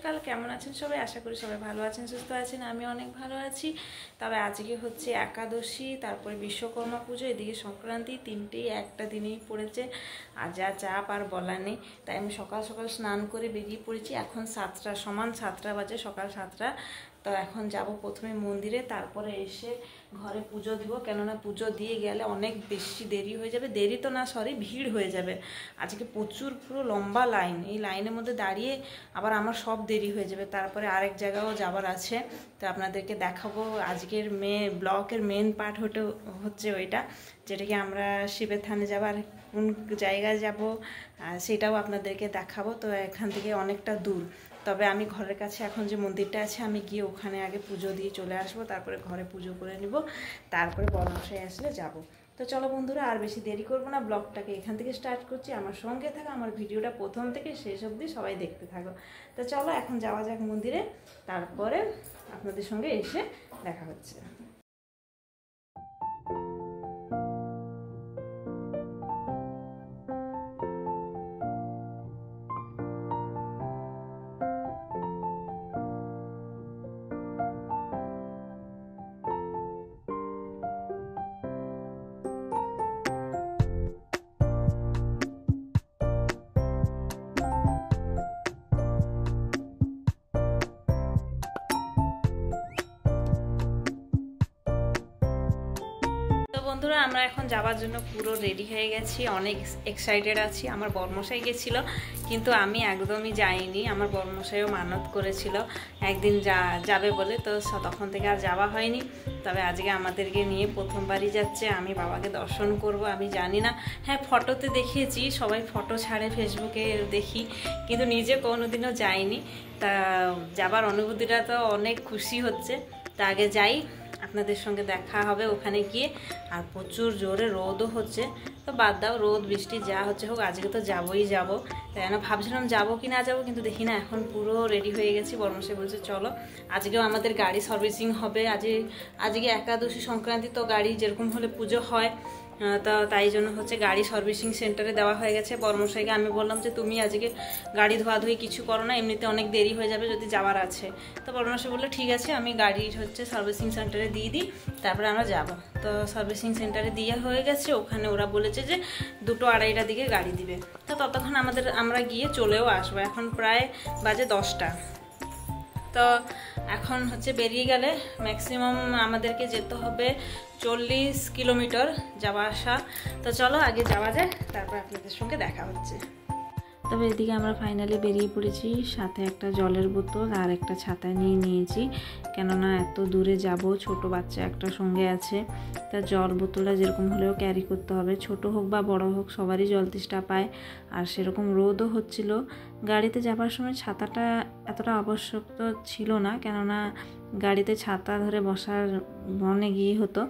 সকাল, কেমন আছেন সবাই? আশা করি সবাই ভালো আছেন, সুস্থ আছেন। আমি অনেক ভালো আছি। তবে আজকে হচ্ছে একাদশী, তারপরে বিশ্বকর্মা পুজো, এদিকে সংক্রান্তি, তিনটেই একটা দিনেই পড়েছে। আর যা চাপ আর বলার নেই। তাই আমি সকাল সকাল স্নান করে বেরিয়ে পড়েছি। এখন 7টা, সমান 7টা বাজে, সকাল 7টা। তো এখন যাব প্রথমে মন্দিরে, তারপরে এসে ঘরে পুজো দিব। কেননা পুজো দিয়ে গেলে অনেক বেশি দেরি হয়ে যাবে। দেরি তো না, সরি, ভিড় হয়ে যাবে। আজকে প্রচুর, পুরো লম্বা লাইন। এই লাইনের মধ্যে দাঁড়িয়ে আবার আমার সব দেরি হয়ে যাবে। তারপরে আরেক জায়গাও যাবার আছে, তো আপনাদেরকে দেখাবো। আজকের ব্লকের মেন পার্ট হচ্ছে ওইটা, যেটাকে আমরা শিবের থানে যাবো। আর কোন জায়গায় যাব সেটাও আপনাদেরকে দেখাবো। তো এখান থেকে অনেকটা দূর। তবে আমি ঘরের কাছে এখন যে মন্দিরটা আছে, আমি গিয়ে ওখানে আগে পুজো দিয়ে চলে আসবো। তারপরে ঘরে পুজো করে নিব, তারপরে বড়মশাই আসলে যাব। তো চলো বন্ধুরা, আর বেশি দেরি করবো না, ব্লগটাকে এখান থেকে স্টার্ট করছি। আমার সঙ্গে থাকো, আমার ভিডিওটা প্রথম থেকে শেষ অবধি সবাই দেখতে থাকো। তো চলো এখন যাওয়া যাক মন্দিরে, তারপরে আপনাদের সঙ্গে এসে দেখা হচ্ছে। বন্ধুরা, আমরা এখন যাওয়ার জন্য পুরো রেডি হয়ে গেছি, অনেক এক্সাইটেড আছি। আমার বড়মশাই গেছিল, কিন্তু আমি একদমই যাইনি। আমার বড়মশাইও মানত করেছিল একদিন যাবে বলে, তো তখন থেকে আর যাওয়া হয়নি। তবে আজকে আমাদেরকে নিয়ে প্রথমবারই যাচ্ছে। আমি বাবাকে দর্শন করব। আমি জানি না, হ্যাঁ ফটোতে দেখিয়েছি, সবাই ফটো ছাড়ে, ফেসবুকে দেখি, কিন্তু নিজে কোনোদিনও যাইনি। তা যাবার অনুভূতিটা তো অনেক খুশি হচ্ছে। তা আগে যাই, আপনাদের সঙ্গে দেখা হবে ওখানে গিয়ে। আর প্রচুর জোরে রোদও হচ্ছে, তো বাদ দাও, রোদ বৃষ্টি যা হচ্ছে হোক, আজকে তো যাবোই যাব। তাই না, ভাবছিলাম যাবো কি না যাবো, কিন্তু দেখি না, এখন পুরো রেডি হয়ে গেছি। বর্মশাই বলছে চলো। আজকেও আমাদের গাড়ি সার্ভিসিং হবে। আজকে একাদশী, সংক্রান্তি, তো গাড়ি যেরকম হলে পুজো হয়, তো তাই জন্য হচ্ছে গাড়ি সার্ভিসিং সেন্টারে দেওয়া হয়ে গেছে। বর্মশাইকে আমি বললাম যে তুমি আজকে গাড়ি ধোয়াধুয়ি কিছু করো না, এমনিতে অনেক দেরি হয়ে যাবে যদি যাওয়ার আছে। তো বর্মশাই বললো ঠিক আছে, আমি গাড়ির হচ্ছে সার্ভিসিং সেন্টারে দিয়ে দিই, তারপরে আমরা যাব। তো সার্ভিসিং সেন্টারে দিয়ে হয়ে গেছে। ওখানে ওরা বলেছে যে 2-2:30টার দিকে গাড়ি দিবে। তো ততক্ষণ আমরা গিয়ে চলেও আসবো। এখন প্রায় বাজে 10টা। তো এখন হচ্ছে বেরিয়ে গেলে ম্যাক্সিমাম আমাদেরকে যেতে হবে 40 কিলোমিটার যাওয়া আসা। তো চলো আগে যাওয়া যায়, তারপর আপনাদের সঙ্গে দেখা হচ্ছে। তবে এদিকে আমরা ফাইনালি বেরিয়ে পড়েছি। সাথে একটা জলের বোতল আর একটা ছাতা নিয়ে নিয়েছি, কেননা এত দূরে যাব। ছোট বাচ্চা একটা সঙ্গে আছে, তা জল বোতলটা যেরকম হলেও ক্যারি করতে হবে। ছোট হোক বা বড় হোক, সবারই জল তেষ্টা পায়। আর সেরকম রোদও হচ্ছিল। গাড়িতে যাবার সময় ছাতাটা এতটা আবশ্যক তো ছিল না, কেননা গাড়িতে ছাতা ধরে বসার মনে গিয়ে হতো।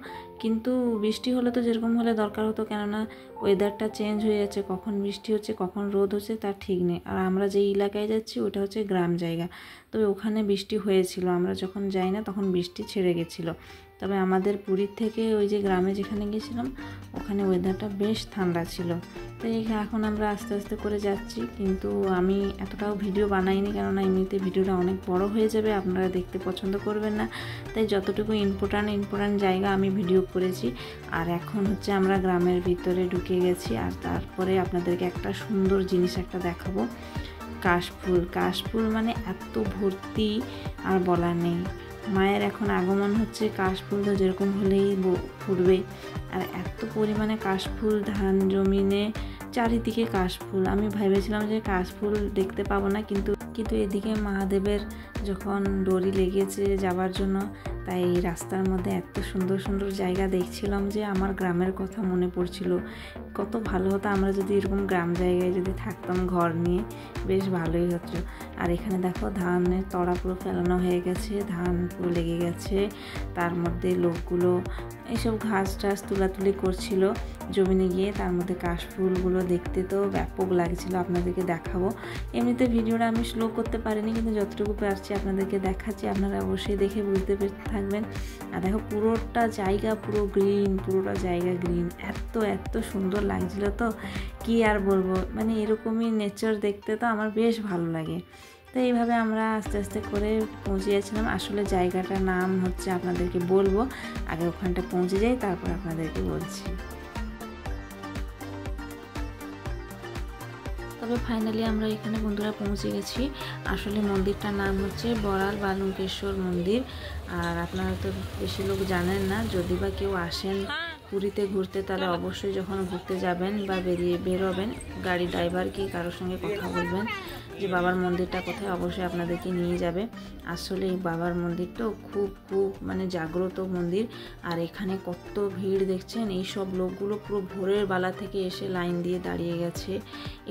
কিন্তু বৃষ্টি হলে তো যেরকম হলে দরকার হতো, কেননা ওয়েদারটা চেঞ্জ হয়ে যাচ্ছে, কখন বৃষ্টি হচ্ছে কখন রোদ হচ্ছে তার ঠিক নেই। আর আমরা যে এলাকায় যাচ্ছি ওটা হচ্ছে গ্রাম জায়গা, তবে ওখানে বৃষ্টি হয়েছিল। আমরা যখন যাই না তখন বৃষ্টি ছেড়ে গেছিলো। তবে আমাদের পুরীর থেকে ওই যে গ্রামে যেখানে গেছিলাম, ওখানে ওয়েদারটা বেশ ঠান্ডা ছিল। তো এখন আমরা আস্তে আস্তে করে যাচ্ছি, কিন্তু আমি এতটাও ভিডিও বানাইনি, কেননা এমনিতে ভিডিওটা অনেক বড় হয়ে যাবে, আপনারা দেখতে পছন্দ করবেন না। তাই যতটুকু ইম্পর্ট্যান্ট জায়গা আমি ভিডিও করেছি। আর এখন হচ্ছে আমরা গ্রামের ভিতরে ঢুকে গেছি। আর তারপরে আপনাদেরকে একটা সুন্দর জিনিস একটা দেখাবো। কাশফুল মানে এত ভর্তি, আর বলার নেই। মায়ের এখন আগমন হচ্ছে। কাশফুল তো যেরকম হলেই ফুটবে, আর এত পরিমাণে কাশফুল, ধান জমিনে চারিদিকে কাশফুল। আমি ভেবেছিলাম যে কাশফুল দেখতে পাবো না, কিন্তু এদিকে মহাদেবের যখন ডোরি লেগেছে যাবার জন্য, তাই রাস্তার মধ্যে এত সুন্দর সুন্দর জায়গা দেখছিলাম যে আমার গ্রামের কথা মনে পড়ছিল। কত ভালো হতো আমরা যদি এরকম গ্রাম জায়গায় যদি থাকতাম ঘর নিয়ে, বেশ ভালোই হতো। আর এখানে দেখো ধানের তড়া পুরো ফেলানো হয়ে গেছে, ধান পুরো লেগে গেছে। তার মধ্যে লোকগুলো এইসব ঘাস টাস তুলাতুলি করছিল জমিনে গিয়ে। তার মধ্যে কাশফুলগুলো দেখতে তো ব্যাপক লাগছিল, আপনাদেরকে দেখাবো। এমনিতে ভিডিওটা আমি স্লো করতে পারিনি, কিন্তু যতটুকু পারছি আপনাদেরকে দেখাচ্ছি, আপনারা অবশ্যই দেখে বুঝতে থাকবেন। আর দেখো পুরোটা জায়গা পুরো গ্রিন, পুরোটা জায়গা গ্রিন, এত সুন্দর লাগছিল। তো কি আর বলবো, মানে এরকমই নেচার দেখতে তো আমার বেশ ভালো লাগে। তো তো এইভাবে আমরা আস্তে আস্তে করে পৌঁছে যাচ্ছিলাম। আসলে জায়গাটার নাম হচ্ছে আপনাদেরকে বলবো, আগে ওখানটা পৌঁছে যাই তারপর আপনাদেরকে বলছি। তবে ফাইনালি আমরা এখানে বন্ধুরা পৌঁছে গেছি। আসলে মন্দিরটার নাম হচ্ছে বড়াল বালুঙ্কেশ্বর মন্দির। আর আপনারা তো বেশি লোক জানেন না, যদি বা কেউ আসেন পুরীতে ঘুরতে তাহলে অবশ্যই যখন ঘুরতে যাবেন বা বেরোবেন গাড়ি ড্রাইভার কি কারোর সঙ্গে কথা বলবেন যে বাবার মন্দিরটা কোথায়, অবশ্যই আপনাদেরকে নিয়ে যাবে। আসলে এই বাবার মন্দিরটাও খুব মানে জাগ্রত মন্দির। আর এখানে কত ভিড় দেখছেন, এই সব লোকগুলো পুরো ভোরের বেলা থেকে এসে লাইন দিয়ে দাঁড়িয়ে গেছে।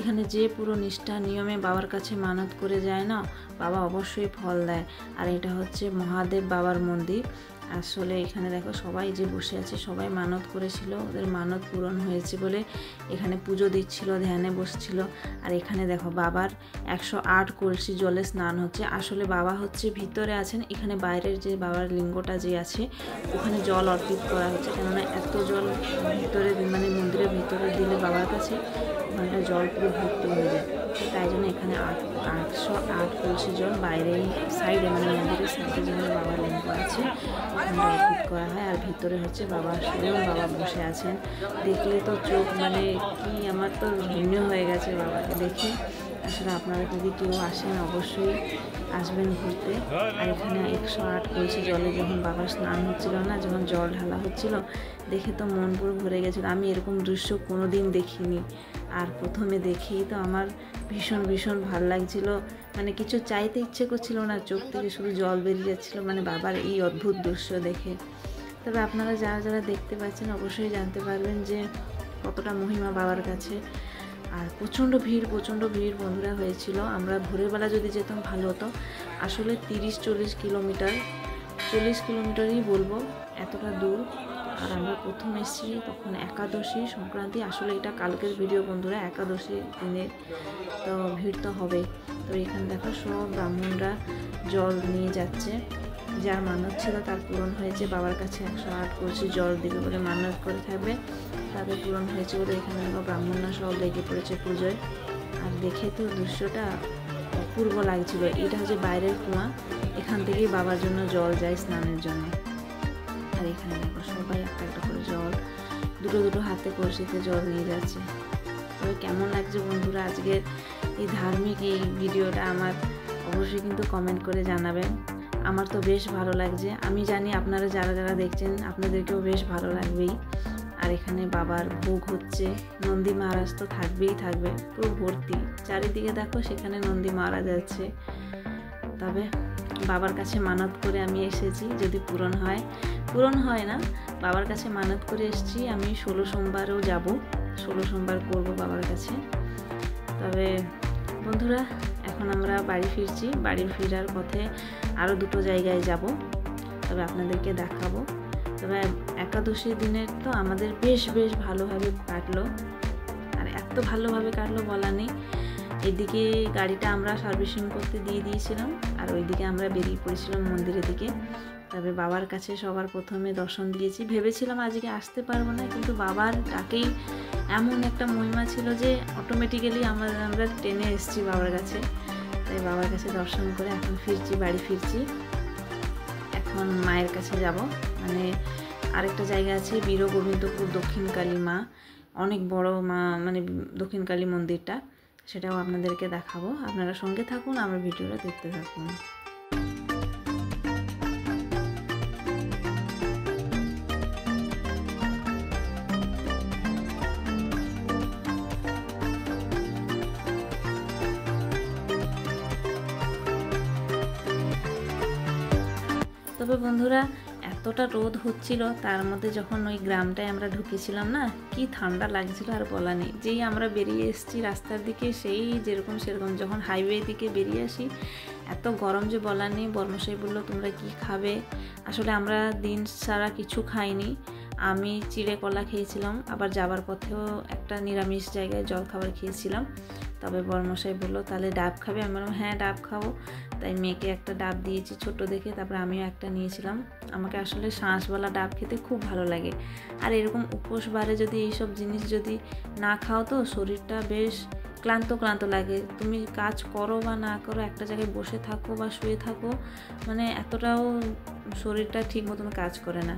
এখানে যে পুরো নিষ্ঠা নিয়মে বাবার কাছে মানত করে যায় না, বাবা অবশ্যই ফল দেয়। আর এটা হচ্ছে মহাদেব বাবার মন্দির। আসলে এখানে দেখো সবাই যে বসে আছে সবাই মানত করেছিল, ওদের মানত পূরণ হয়েছে বলে এখানে পুজো দিচ্ছিল, ধ্যানে বসছিল। আর এখানে দেখো বাবার 108 কলসি জলে স্নান হচ্ছে। আসলে বাবা হচ্ছে ভিতরে আছেন, এখানে বাইরের যে বাবার লিঙ্গটা যে আছে ওখানে জল অর্পিত করা হচ্ছে, কেননা এত জল ভিতরে মানে মন্দিরের ভিতরে দিলে বাবার কাছে ওখানটা জল পুরো ভর্তি হয়ে যায়। তাই জন্য এখানে 108 কলসি জল বাইরে সাইডে মানে মন্দিরের সাইডে জন্য বাবার লিঙ্গ আছে ওখানটা অর্পিত করা হয়। আর ভিতরে হচ্ছে বাবা স্বয়ং বাবা বসে আছেন। দেখলে তো চোখ মানে কি আমার তো ধন্য হয়ে গেছে বাবাকে দেখে। আসলে আপনারা যদি কেউ আসেন অবশ্যই আসবেন ঘুরতে। আর এখানে 108 কলসি জলে যখন বাবার স্নান হচ্ছিল না, যখন জল ঢালা হচ্ছিল, দেখে তো মন পুরো ভরে গেছিলো। আমি এরকম দৃশ্য কোনো দিন দেখিনি। আর প্রথমে দেখেই তো আমার ভীষণ ভালো লাগছিল, মানে কিছু চাইতে ইচ্ছে করছিল না, চোখ থেকে শুধু জল বেরিয়ে যাচ্ছিলো মানে বাবার এই অদ্ভুত দৃশ্য দেখে। তবে আপনারা যারা দেখতে পাচ্ছেন অবশ্যই জানতে পারবেন যে কতটা মহিমা বাবার কাছে। আর প্রচণ্ড ভিড় বন্ধুরা হয়েছিল। আমরা ভোরের বেলা যদি যেতাম ভালো হতো। আসলে 30-40 কিলোমিটার, 40 কিলোমিটারই বলবো, এতটা দূর। আর আমরা প্রথম এসেছি তখন একাদশী সংক্রান্তি। আসলে এটা কালকের ভিডিও বন্ধুরা, একাদশী দিনে তো ভিড় তো হবে। তো এখানে দেখো সব ব্রাহ্মণরা জল নিয়ে যাচ্ছে, যার মানত ছিল তার পূরণ হয়েছে। বাবার কাছে 108 কলসি জল দিবে বলে মানত করে থাকবে, তাদের পূরণ হয়েছে বলে এখানে ব্রাহ্মণরা সব লেগে পড়েছে পুজোয়। আর দেখে তো দৃশ্যটা অপূর্ব লাগছিল। এটা হচ্ছে বাইরের কুয়া, এখান থেকেই বাবার জন্য জল যায় স্নানের জন্য। আর এখানে দেখো সবাই একটা করে জল দুটো হাতে কলসিতে জল নিয়ে যাচ্ছে। তবে কেমন লাগছে বন্ধুরা আজকের এই ধার্মিক এই ভিডিওটা আমার অবশ্যই কিন্তু কমেন্ট করে জানাবেন। আমার তো বেশ ভালো লাগছে, আমি জানি আপনারা যারা দেখছেন আপনাদেরকেও বেশ ভালো লাগবেই। আর এখানে বাবার ভোগ হচ্ছে, নন্দী মহারাজ তো থাকবে পুরো ভর্তি, চারিদিকে দেখো সেখানে নন্দী মহারাজ আছে। তবে বাবার কাছে মানত করে আমি এসেছি, যদি পূরণ হয় না, বাবার কাছে মানত করে এসেছি। আমি 16 সোমবারও যাব, 16 সোমবার করবো বাবার কাছে। তবে বন্ধুরা এখন আমরা বাড়ি ফিরছি, বাড়ি ফেরার পথে আরও 2 জায়গায় যাব, তবে আপনাদেরকে দেখাবো। তবে একাদশী দিনের তো আমাদের বেশ ভালোভাবে কাটলো, আর এত ভালোভাবে কাটলো বলা নেই। এদিকে গাড়িটা আমরা সার্ভিসিং করতে দিয়ে দিয়েছিলাম, আর ওইদিকে আমরা বেরিয়ে পড়েছিলাম মন্দিরের দিকে। তবে বাবার কাছে সবার প্রথমে দর্শন দিয়েছি। ভেবেছিলাম আজকে আসতে পারবো না, কিন্তু বাবার ডাকেই এমন একটা মহিমা ছিল যে অটোমেটিক্যালি আমরা ট্রেনে এসেছি বাবার কাছে। তাই বাবার কাছে দর্শন করে এখন বাড়ি ফিরছি। এখন মায়ের কাছে যাব, মানে আরেকটা জায়গা আছে বীর গোবিন্দপুর দক্ষিণকালী মা, অনেক বড় মা, মানে দক্ষিণকালী মন্দিরটা, সেটাও আপনাদেরকে দেখাবো। আপনারা সঙ্গে থাকুন, আমার ভিডিওটা দেখতে থাকুন। তবে বন্ধুরা এতটা রোদ হচ্ছিল, তার মধ্যে যখন ওই গ্রামটায় আমরা ঢুকেছিলাম না, কি ঠান্ডা লাগছিল আর বলা নেই। যেই আমরা বেরিয়ে এসেছি রাস্তার দিকে, সেই যেরকম সেরকম, যখন হাইওয়ে দিকে বেরিয়ে আসি এত গরম যে বলা নেই। বর্মশাই বললো তোমরা কি খাবে? আসলে আমরা দিন সারা কিছু খাইনি, আমি চিড়ে কলা খেয়েছিলাম, আবার যাবার পথেও একটা নিরামিষ জায়গায় জলখাবার খেয়েছিলাম। তবে বর্মশাই বললো তাহলে ডাব খাবে? আমি বললাম হ্যাঁ ডাব খাবো। তাই মেয়েকে একটা ডাব দিয়েছি ছোট দেখে, তারপরে আমিও একটা নিয়েছিলাম। আমাকে আসলে শাঁসওয়ালা ডাব খেতে খুব ভালো লাগে। আর এরকম উপোস বারে যদি এইসব জিনিস যদি না খাও তো শরীরটা বেশ ক্লান্ত ক্লান্ত লাগে। তুমি কাজ করো বা না করো, একটা জায়গায় বসে থাকো বা শুয়ে থাকো, মানে এতটাও শরীরটা ঠিক মতন কাজ করে না।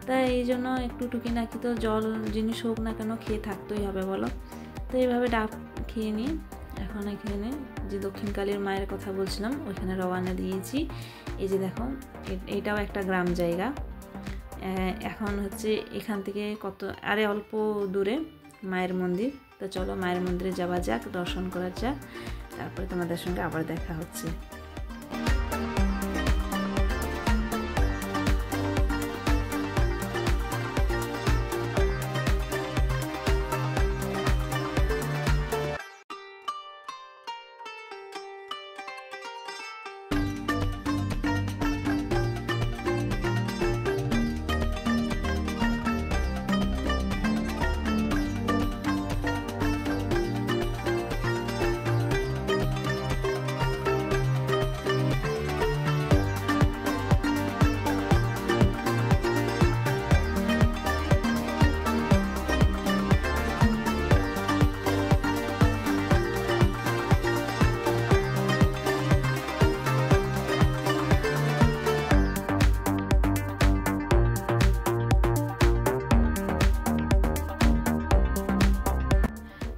তাই এই জন্য একটু টুকিনাকি তো জল জিনিস হোক না কেন খেয়ে থাকতেই হবে বলো। তো এইভাবে ডাব খেয়ে নিই। এখন এখানে যে দক্ষিণকালীর মায়ের কথা বলছিলাম ওইখানে রওনা দিয়েছি। এই যে দেখো, এইটাও একটা গ্রাম জায়গা। এখন হচ্ছে এখান থেকে আরে অল্প দূরে মায়ের মন্দির। তো চলো মায়ের মন্দিরে যাওয়া যাক, দর্শন করা যাক, তারপরে তোমাদের সঙ্গে আবার দেখা হচ্ছে।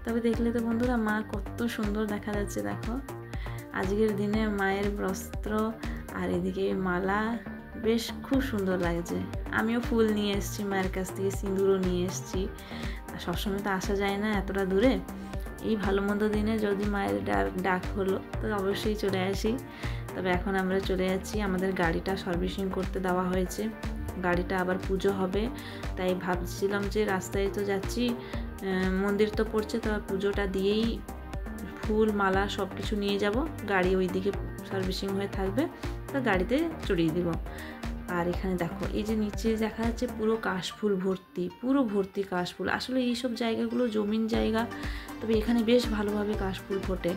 তবে দেখলে তো বন্ধুরা মা কত সুন্দর দেখা যাচ্ছে। দেখো আজকের দিনে মায়ের বস্ত্র আর এদিকে মালা বেশ খুব সুন্দর লাগছে। আমিও ফুল নিয়ে এসেছি মায়ের কাছ থেকে, সিঁদুরও নিয়ে এসেছি। সবসময় তো আসা যায় না এতটা দূরে, এই ভালো মন্দ দিনে যদি মায়ের ডাক হলো তো অবশ্যই চলে আসি। তবে এখন আমরা চলে যাচ্ছি, আমাদের গাড়িটা সার্ভিসিং করতে দেওয়া হয়েছে, গাড়িটা আবার পুজো হবে। তাই ভাবছিলাম যে রাস্তায় তো যাচ্ছি, মন্দির তো পড়ছে, তো পুজোটা দিয়েই ফুল মালা সব কিছু নিয়ে যাব, গাড়ি ওই দিকে সার্ভিসিং হয়ে থাকবে, তো গাড়িতে চড়িয়ে দিব। আর এখানে দেখো এই যে নিচে দেখা যাচ্ছে পুরো কাশফুল ভর্তি, পুরো ভর্তি কাশফুল। আসলে এইসব জায়গাগুলো জমিন জায়গা, তবে এখানে বেশ ভালোভাবে কাশফুল ফোটে।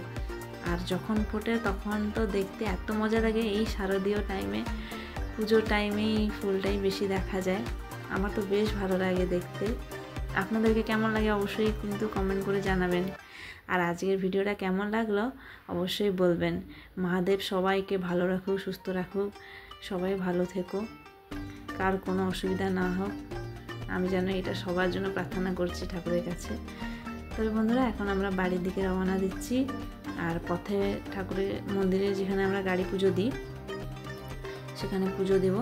আর যখন ফোটে তখন তো দেখতে এত মজা লাগে। এই শারদীয় টাইমে, পুজোর টাইমেই এই ফুলটাই বেশি দেখা যায়। আমার তো বেশ ভালো লাগে দেখতে। আপনাদেরকে কেমন লাগে অবশ্যই কিন্তু কমেন্ট করে জানাবেন। আর আজকের ভিডিওটা কেমন লাগলো অবশ্যই বলবেন। মহাদেব সবাইকে ভালো রাখুক, সুস্থ রাখুক, সবাই ভালো থেকো, কার কোনো অসুবিধা না হোক। আমি যেন এটা সবার জন্য প্রার্থনা করছি ঠাকুরের কাছে। তবে বন্ধুরা এখন আমরা বাড়ির দিকে রওনা দিচ্ছি। আর পথে ঠাকুরের মন্দিরে যেখানে আমরা গাড়ি পুজো দিই সেখানে পুজো দেব।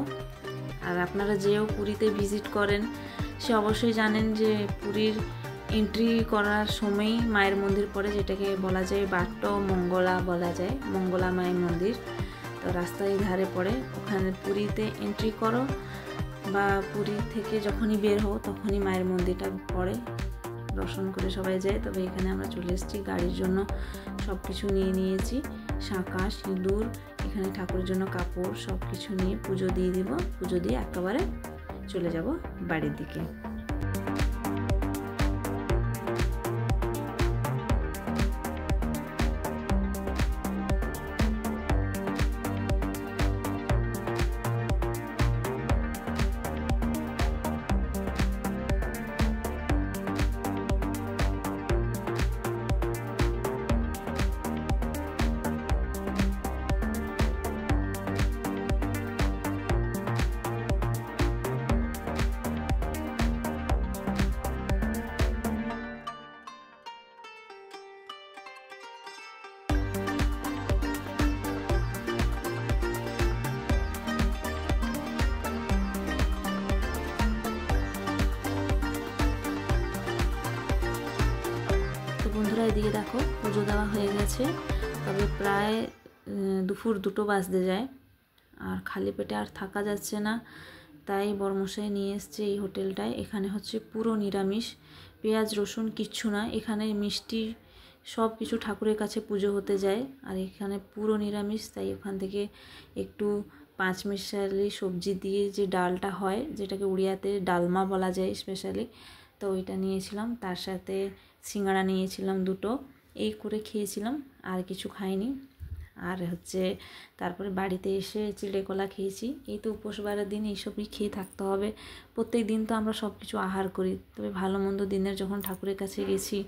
আর আপনারা যেও পুরীতে ভিজিট করেন সে অবশ্যই জানেন যে পুরীর এন্ট্রি করার সময়ই মায়ের মন্দির পড়ে, যেটাকে বলা যায় বাট্ট মঙ্গলা বলা যায়, মঙ্গলা মায়ের মন্দির। তো রাস্তার ধারে পড়ে, ওখানে পুরীতে এন্ট্রি করো বা পুরী থেকে যখনই বের হও তখনই মায়ের মন্দিরটা পড়ে, দর্শন করে সবাই যায়। তবে এখানে আমরা চলে এসেছি, গাড়ির জন্য সব কিছু নিয়ে নিয়েছি, শাঁখা সিঁদুর, এখানে ঠাকুরের জন্য কাপড়, সব কিছু নিয়ে পুজো দিয়ে দিব। পুজো দিয়ে একেবারে চলে যাব বাড়ির দিকে। বন্ধুরা এদিকে দেখো পুজো দেওয়া হয়ে গেছে, তবে প্রায় দুপুর 2টো বাজতে যায়। আর খালি পেটে আর থাকা যাচ্ছে না, তাই বরমশাই নিয়ে এসছে এই হোটেলটায়। এখানে হচ্ছে পুরো নিরামিষ, পেঁয়াজ রসুন কিচ্ছু না। এখানে মিষ্টি সব কিছু ঠাকুরের কাছে পুজো হতে যায়, আর এখানে পুরো নিরামিষ। তাই ওখান থেকে একটু 5 মিশালি সবজি দিয়ে যে ডালটা হয়, যেটাকে উড়িয়াতে ডালমা বলা যায় স্পেশালি, তো ওইটা নিয়েছিলাম। তার সাথে সিঙ্গাড়া নিয়েছিলাম 2টো, এই করে খেয়েছিলাম, আর কিছু খাইনি। আর হচ্ছে তারপরে বাড়িতে এসে চিড়ে কলা খেয়েছি। এই তো উপোসবারের দিন এইসবই খেয়ে থাকতে হবে। প্রত্যেক দিন তো আমরা সব কিছু আহার করি, তবে ভালো মন্দ দিনের যখন ঠাকুরের কাছে গেছি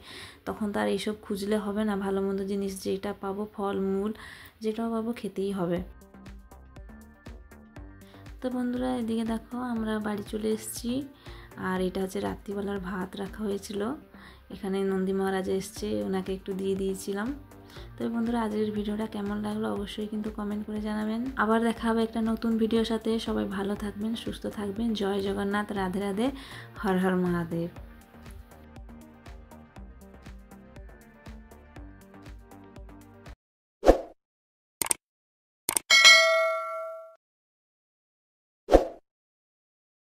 তখন তো আর এইসব খুঁজলে হবে না। ভালো মন্দ জিনিস যেটা পাবো, ফল মূল যেটাও পাবো খেতেই হবে। তো বন্ধুরা এদিকে দেখো আমরা বাড়ি চলে এসেছি। আর এটা হচ্ছে রাত্রিবেলার ভাত রাখা হয়েছিল, এখানে নন্দী মহারাজ এসছে, ওনাকে একটু দিয়ে দিয়েছিলাম। তো বন্ধুরা আজকের ভিডিওটা কেমন লাগলো অবশ্যই কিন্তু কমেন্ট করে জানাবেন। আবার দেখা হবে একটা নতুন ভিডিওর সাথে। সবাই ভালো থাকবেন, সুস্থ থাকবেন। জয় জগন্নাথ, রাধে রাধে, হর হর মহাদেব।